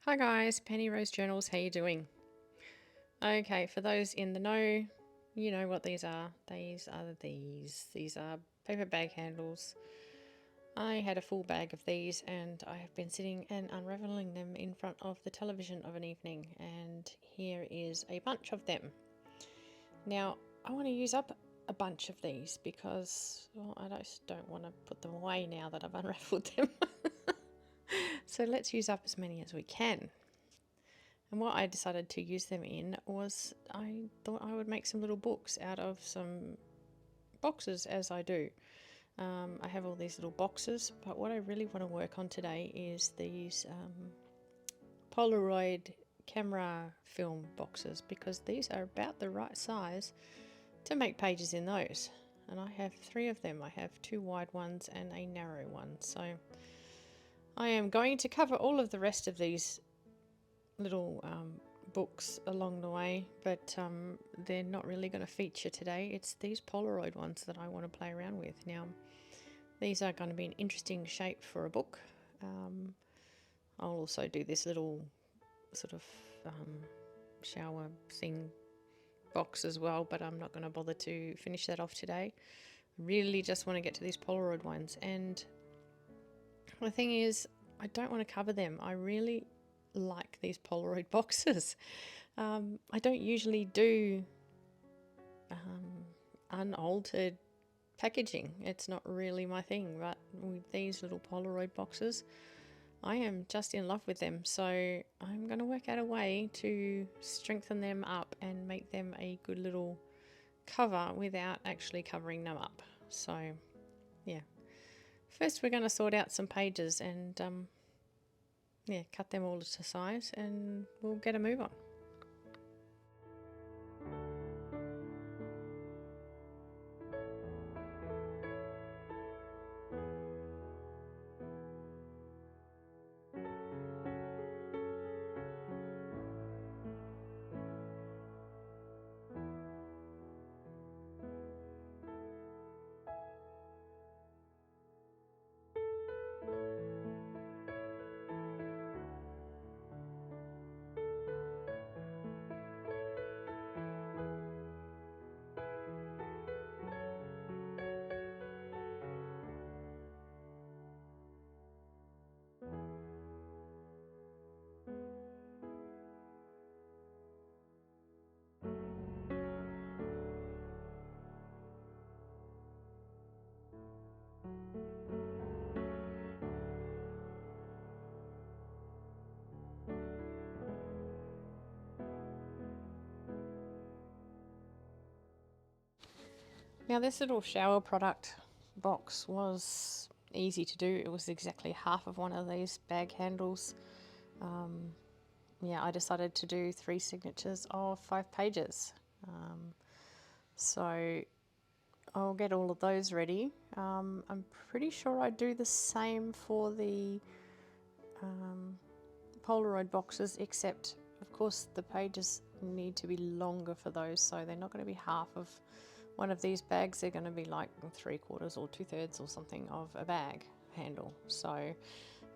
Hi guys, Penny Rose Journals, how you doing? Okay, for those in the know, you know what these are. These are paper bag handles. I had a full bag of these and I have been sitting and unraveling them in front of the television of an evening, and here is a bunch of them. Now, I want to use up a bunch of these because, well, I just don't want to put them away now that I've unraveled them. So let's use up as many as we can. And what I decided to use them in was I thought I would make some little books out of some boxes, as I do. I have all these little boxes, but what I really want to work on today is these Polaroid camera film boxes, because these are about the right size to make pages in those. And I have 3 of them. I have 2 wide ones and a narrow one. So I am going to cover all of the rest of these little books along the way, but they're not really going to feature today. It's these Polaroid ones that I want to play around with. Now, these are going to be an interesting shape for a book. I'll also do this little sort of shower thing box as well, but I'm not going to bother to finish that off today. I really just want to get to these Polaroid ones, and the thing is, I don't want to cover them. I really like these Polaroid boxes. I don't usually do unaltered packaging. It's not really my thing, but with these little Polaroid boxes, I am just in love with them. So I'm going to work out a way to strengthen them up and make them a good little cover without actually covering them up. So yeah, first we're going to sort out some pages and cut them all to size, and we'll get a move on. Now, this little shower product box was easy to do. It was exactly half of one of these bag handles. I decided to do 3 signatures of 5 pages. So I'll get all of those ready. I'm pretty sure I do the same for the Polaroid boxes, except of course the pages need to be longer for those, so they're not going to be half of one of these bags. They're going to be like 3/4 or 2/3 or something of a bag handle. So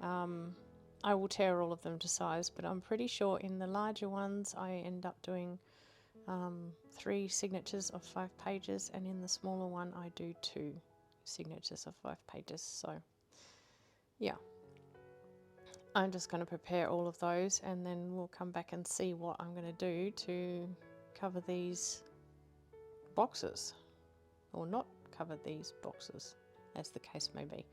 I will tear all of them to size, but I'm pretty sure in the larger ones I end up doing 3 signatures of 5 pages, and in the smaller one I do 2 signatures of 5 pages. So yeah, I'm just going to prepare all of those, and then we'll come back and see what I'm going to do to cover these boxes, or not cover these boxes, as the case may be.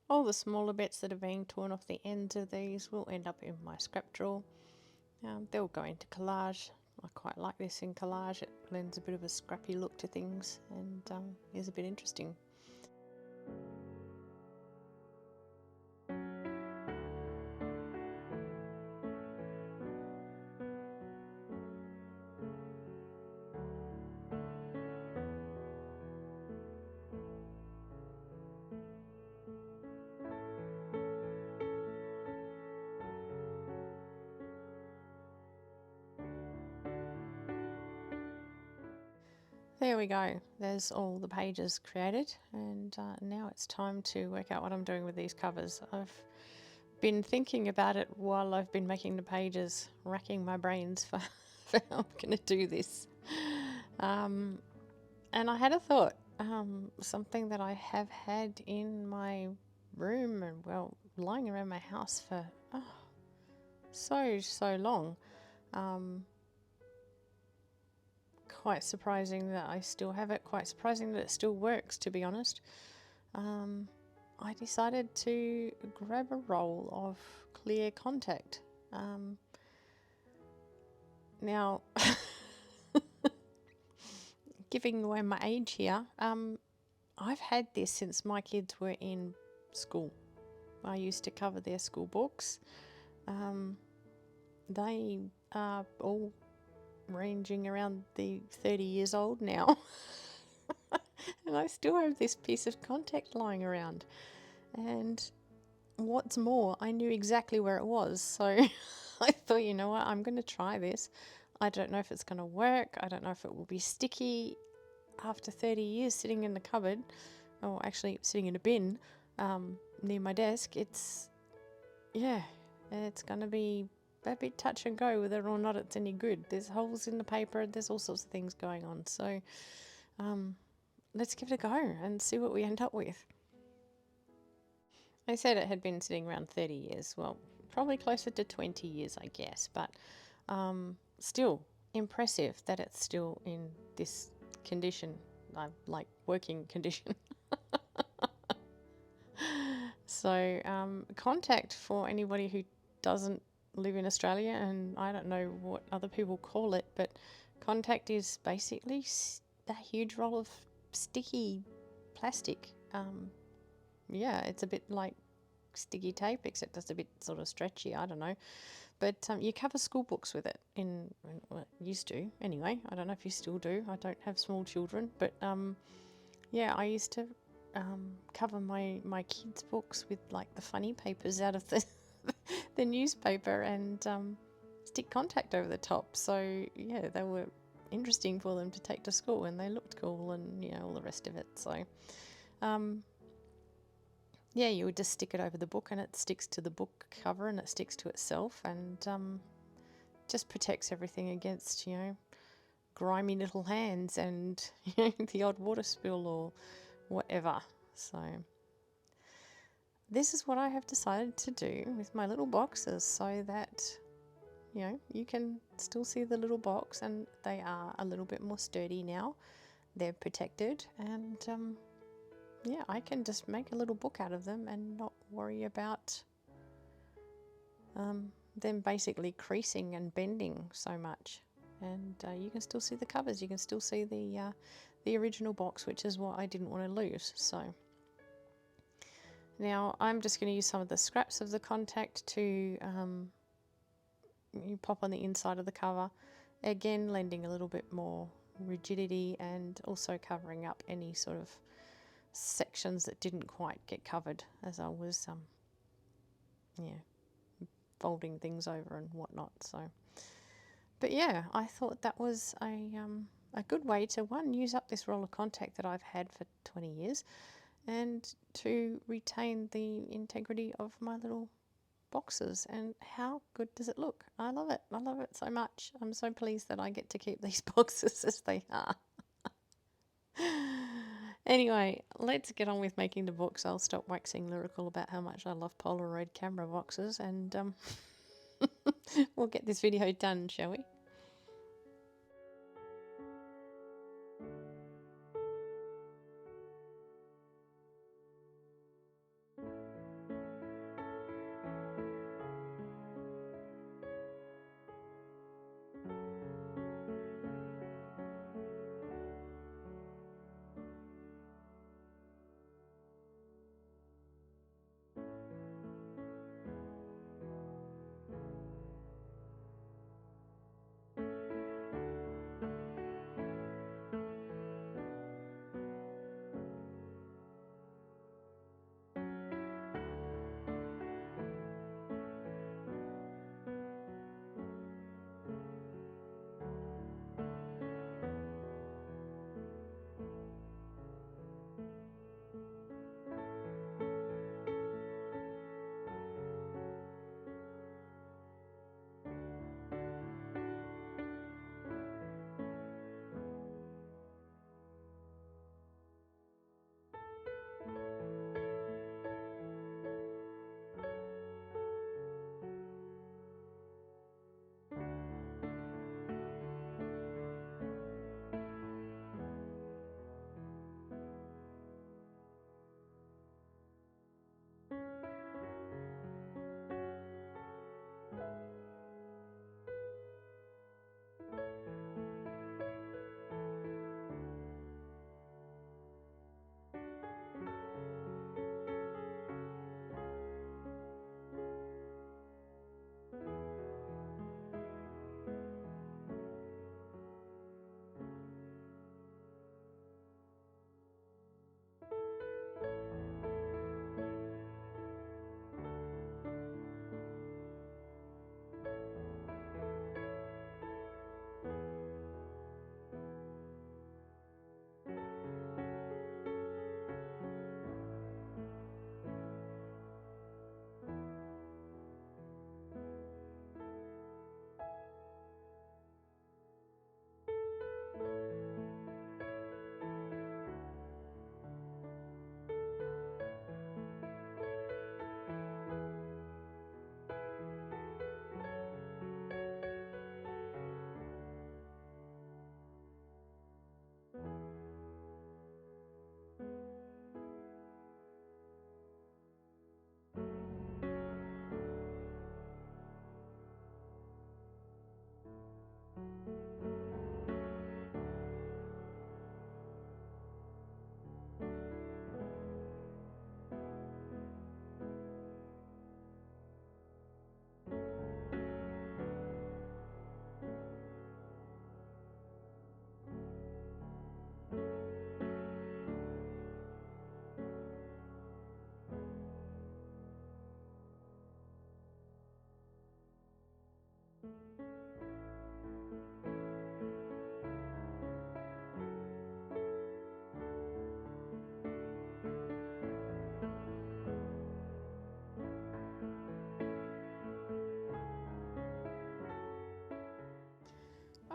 All the smaller bits that are being torn off the ends of these will end up in my scrap drawer. They'll go into collage. I quite like this in collage. It lends a bit of a scrappy look to things and is a bit interesting. There we go, there's all the pages created, and now it's time to work out what I'm doing with these covers. I've been thinking about it while I've been making the pages, racking my brains for, for how I'm going to do this. And I had a thought, something that I have had in my room and, well, lying around my house for so long. Quite surprising that I still have it, quite surprising that it still works, to be honest. I decided to grab a roll of clear contact. Now, giving away my age here, I've had this since my kids were in school. I used to cover their school books. They are all ranging around the 30 years old now. And I still have this piece of contact lying around. And what's more, I knew exactly where it was. So I thought, you know what, I'm going to try this. I don't know if it's going to work. I don't know if it will be sticky. After 30 years sitting in the cupboard, or actually sitting in a bin near my desk, it's going to be a bit touch and go whether or not it's any good. There's holes in the paper, there's all sorts of things going on. So let's give it a go and see what we end up with. I said it had been sitting around 30 years. Well, probably closer to 20 years, I guess. But still impressive that it's still in this condition, like working condition. So contact, for anybody who doesn't live in Australia, and I don't know what other people call it, but contact is basically a huge roll of sticky plastic. Yeah, it's a bit like sticky tape, except it's a bit sort of stretchy, I don't know. But you cover school books with it, well, used to anyway. I don't know if you still do. I don't have small children, but yeah, I used to cover my kids' books with like the funny papers out of the newspaper and stick contact over the top. So yeah, they were interesting for them to take to school, and they looked cool, and you know, all the rest of it. So yeah, you would just stick it over the book, and it sticks to the book cover, and it sticks to itself, and just protects everything against, you know, grimy little hands and you know, the odd water spill or whatever. So this is what I have decided to do with my little boxes, so that, you know, you can still see the little box, and they are a little bit more sturdy now. They're protected, and yeah, I can just make a little book out of them and not worry about them basically creasing and bending so much. And you can still see the covers. You can still see the original box, which is what I didn't want to lose. So now I'm just going to use some of the scraps of the contact to you pop on the inside of the cover, again lending a little bit more rigidity and also covering up any sort of sections that didn't quite get covered as I was folding things over and whatnot. So but yeah, I thought that was a good way to, one, use up this roll of contact that I've had for 20 years, and to retain the integrity of my little boxes. And how good does it look? I love it. I love it so much. I'm so pleased that I get to keep these boxes as they are. Anyway, let's get on with making the books. I'll stop waxing lyrical about how much I love Polaroid camera boxes, and we'll get this video done, shall we?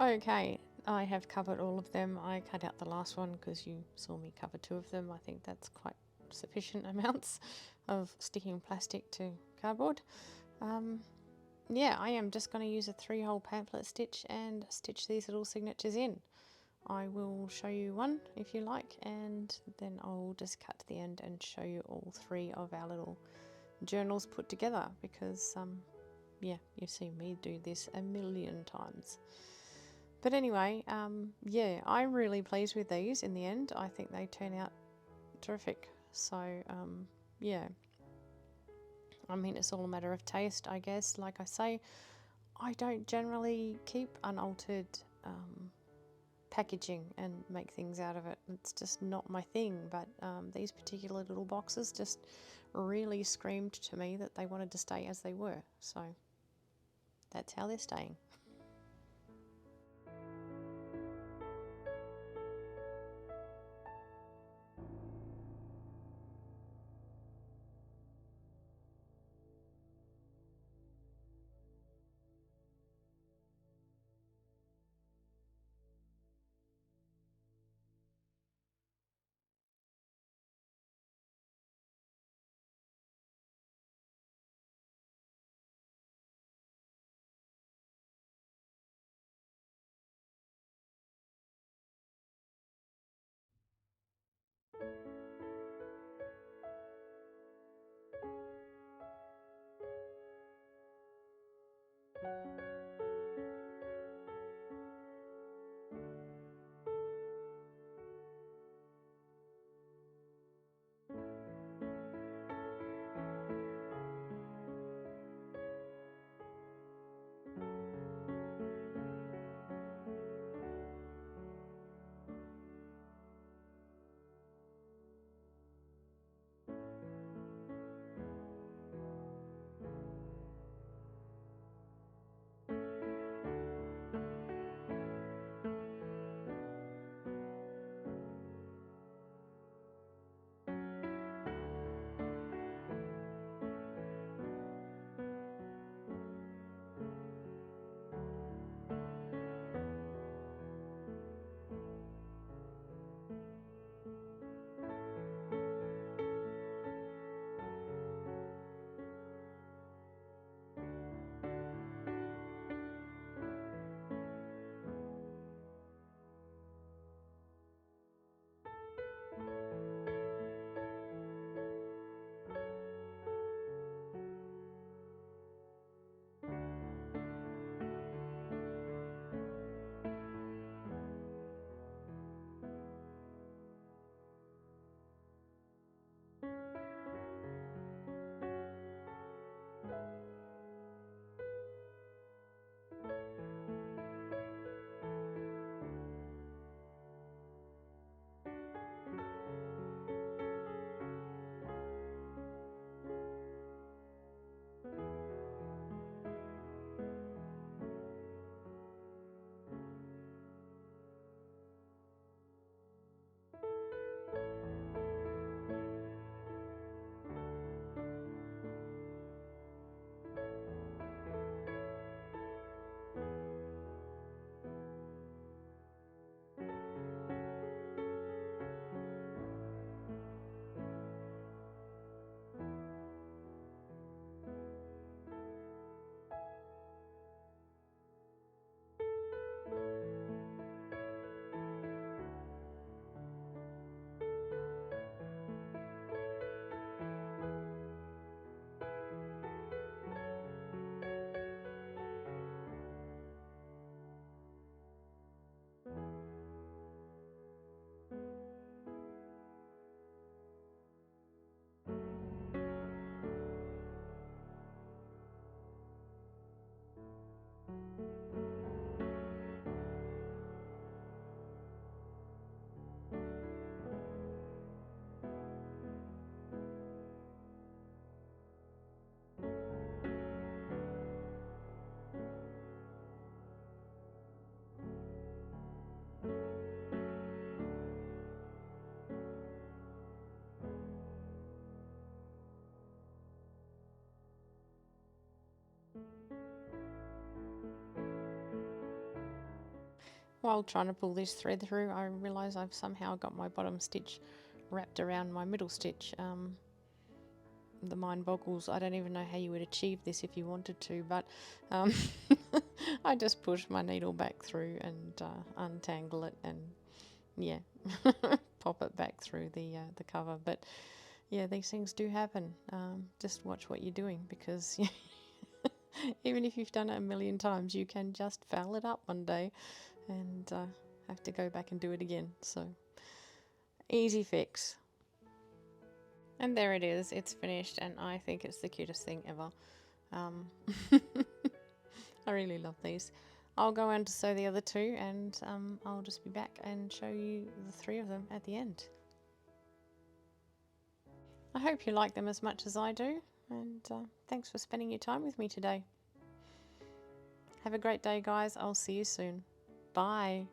Okay, I have covered all of them. I cut out the last one because you saw me cover 2 of them. I think that's quite sufficient amounts of sticking plastic to cardboard. Yeah, I am just going to use a 3-hole pamphlet stitch and stitch these little signatures in. I will show you one if you like, and then I'll just cut to the end and show you all 3 of our little journals put together, because yeah, you've seen me do this a million times. But anyway, yeah, I'm really pleased with these in the end. I think they turn out terrific. So yeah, I mean, it's all a matter of taste, I guess. Like I say, I don't generally keep unaltered packaging and make things out of it. It's just not my thing. But these particular little boxes just really screamed to me that they wanted to stay as they were. So that's how they're staying. While trying to pull this thread through, I realise I've somehow got my bottom stitch wrapped around my middle stitch. The mind boggles. I don't even know how you would achieve this if you wanted to, but I just push my needle back through and untangle it, and yeah, pop it back through the cover. But yeah, these things do happen. Just watch what you're doing, because even if you've done it a million times, you can just foul it up one day and have to go back and do it again. So easy fix. And there it is, it's finished, and I think it's the cutest thing ever. I really love these. I'll go on to sew the other two, and I'll just be back and show you the three of them at the end. I hope you like them as much as I do, and thanks for spending your time with me today. Have a great day, guys. I'll see you soon. Bye.